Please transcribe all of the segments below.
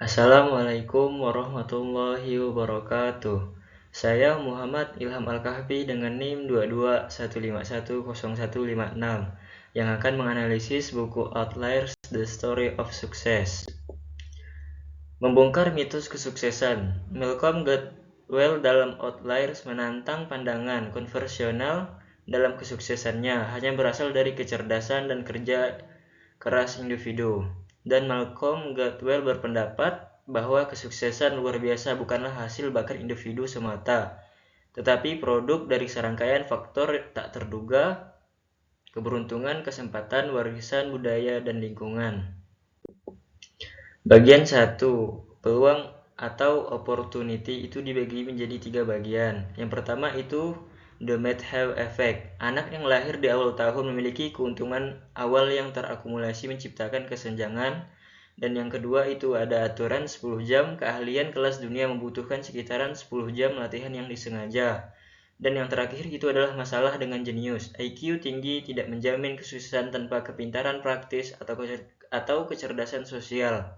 Assalamualaikum warahmatullahi wabarakatuh. Saya Muhammad Ilham Al-Kahfi dengan NIM 221510156 yang akan menganalisis buku Outliers: The Story of Success. Membongkar mitos kesuksesan. Malcolm Gladwell dalam Outliers menantang pandangan konvensional dalam kesuksesannya hanya berasal dari kecerdasan dan kerja keras individu. Dan Malcolm Gladwell berpendapat bahwa kesuksesan luar biasa bukanlah hasil bakat individu semata, tetapi produk dari serangkaian faktor tak terduga, keberuntungan, kesempatan, warisan budaya, dan lingkungan. Bagian 1. Peluang atau opportunity itu dibagi menjadi 3 bagian. Yang pertama itu the Medhow Effect. Anak yang lahir di awal tahun memiliki keuntungan awal yang terakumulasi menciptakan kesenjangan. Dan yang kedua itu ada aturan 10 jam. Keahlian kelas dunia membutuhkan sekitaran 10 jam latihan yang disengaja. Dan yang terakhir itu adalah masalah dengan jenius. IQ tinggi tidak menjamin kesuksesan tanpa kepintaran praktis atau kecerdasan sosial.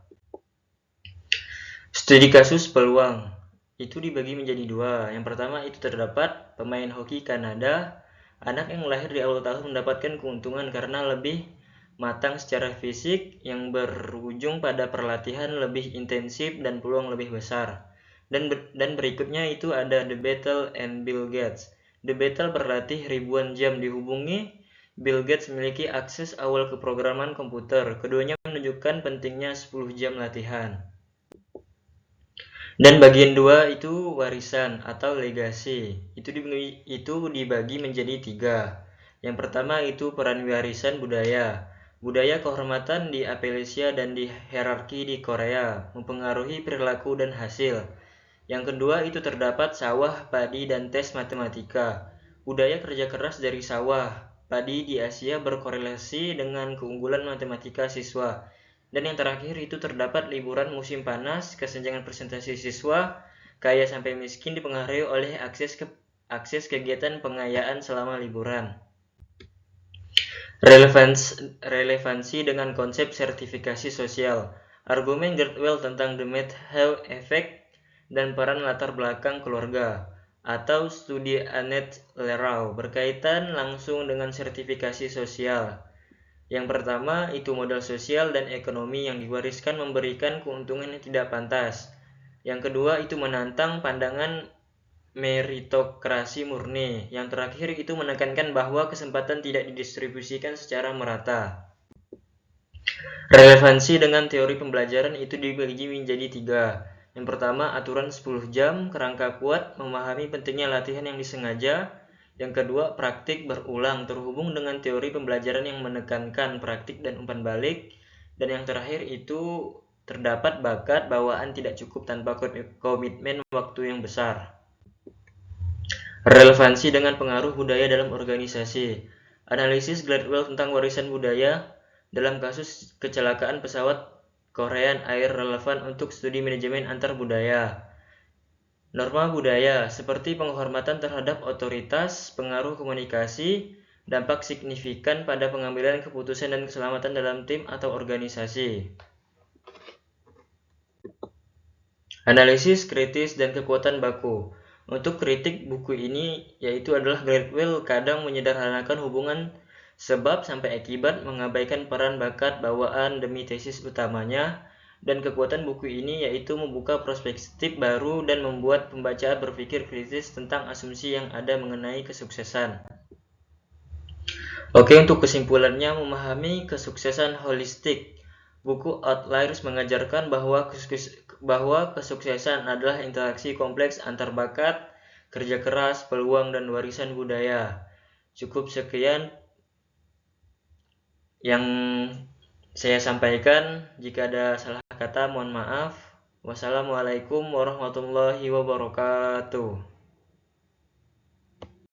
Studi kasus peluang itu dibagi menjadi 2. Yang pertama itu terdapat pemain hoki Kanada. Anak yang lahir di awal tahun mendapatkan keuntungan karena lebih matang secara fisik yang berujung pada perlatihan lebih intensif dan peluang lebih besar. Dan berikutnya itu ada The Battle and Bill Gates. The Battle berlatih ribuan jam dihubungi. Bill Gates memiliki akses awal ke programan komputer. Keduanya menunjukkan pentingnya 10 jam latihan. Dan bagian 2 itu warisan atau legasi. Itu dibagi menjadi 3. Yang pertama itu peran warisan budaya. Budaya kehormatan di Appalachia dan di hierarki di Korea mempengaruhi perilaku dan hasil. Yang kedua itu terdapat sawah, padi, dan tes matematika. Budaya kerja keras dari sawah, padi di Asia berkorelasi dengan keunggulan matematika siswa. Dan yang terakhir itu terdapat liburan musim panas, kesenjangan presentasi siswa, kaya sampai miskin dipengaruhi oleh akses kegiatan pengayaan selama liburan. Relevansi dengan konsep sertifikasi sosial. Argumen Gladwell tentang The Medhow Effect dan peran latar belakang keluarga atau studi Annette Lerau berkaitan langsung dengan sertifikasi sosial. Yang pertama itu modal sosial dan ekonomi yang diwariskan memberikan keuntungan yang tidak pantas. Yang kedua itu menantang pandangan meritokrasi murni. Yang terakhir itu menekankan bahwa kesempatan tidak didistribusikan secara merata. Relevansi dengan teori pembelajaran itu dibagi menjadi 3. Yang pertama aturan 10 jam, kerangka kuat, memahami pentingnya latihan yang disengaja. Yang kedua, praktik berulang terhubung dengan teori pembelajaran yang menekankan praktik dan umpan balik. Dan yang terakhir itu terdapat bakat bawaan tidak cukup tanpa komitmen waktu yang besar. Relevansi dengan pengaruh budaya dalam organisasi. Analisis Gladwell tentang warisan budaya dalam kasus kecelakaan pesawat Korean Air relevan untuk studi manajemen antar budaya. Norma budaya seperti penghormatan terhadap otoritas, pengaruh komunikasi, dampak signifikan pada pengambilan keputusan dan keselamatan dalam tim atau organisasi. Analisis kritis dan kekuatan baku. Untuk kritik buku ini yaitu adalah Gladwell kadang menyederhanakan hubungan sebab sampai akibat, mengabaikan peran bakat bawaan demi tesis utamanya. Dan kekuatan buku ini yaitu membuka perspektif baru dan membuat pembaca berpikir kritis tentang asumsi yang ada mengenai kesuksesan. Oke, untuk kesimpulannya, memahami kesuksesan holistik. Buku Outliers mengajarkan bahwa kesuksesan adalah interaksi kompleks antar bakat, kerja keras, peluang, dan warisan budaya. Cukup sekian yang saya sampaikan. Jika ada salah kata, mohon maaf. Wassalamualaikum warahmatullahi wabarakatuh.